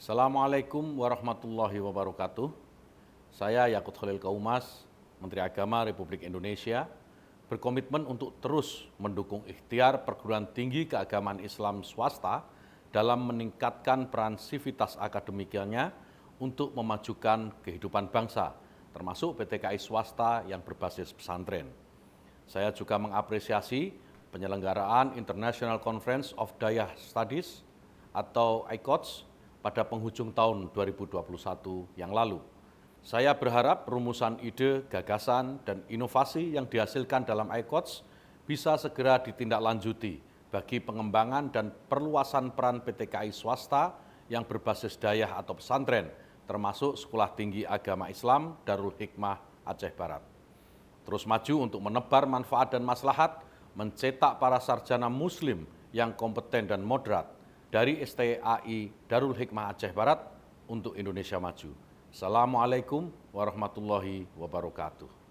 Assalamualaikum warahmatullahi wabarakatuh. Saya Yakut Khalil Kaumas, Menteri Agama Republik Indonesia, berkomitmen untuk terus mendukung ikhtiar perguruan tinggi keagamaan Islam swasta dalam meningkatkan peran sivitas akademikanya untuk memajukan kehidupan bangsa, termasuk PTKI swasta yang berbasis pesantren. Saya juga mengapresiasi penyelenggaraan International Conference of Dayah Studies atau ICOTS pada penghujung tahun 2021 yang lalu. Saya berharap rumusan ide, gagasan, dan inovasi yang dihasilkan dalam ICOTS bisa segera ditindaklanjuti bagi pengembangan dan perluasan peran PTKI swasta yang berbasis dayah atau pesantren, termasuk Sekolah Tinggi Agama Islam Darul Hikmah Aceh Barat. Terus maju untuk menebar manfaat dan maslahat, mencetak para sarjana muslim yang kompeten dan moderat dari STAI Darul Hikmah Aceh Barat untuk Indonesia Maju. Assalamualaikum warahmatullahi wabarakatuh.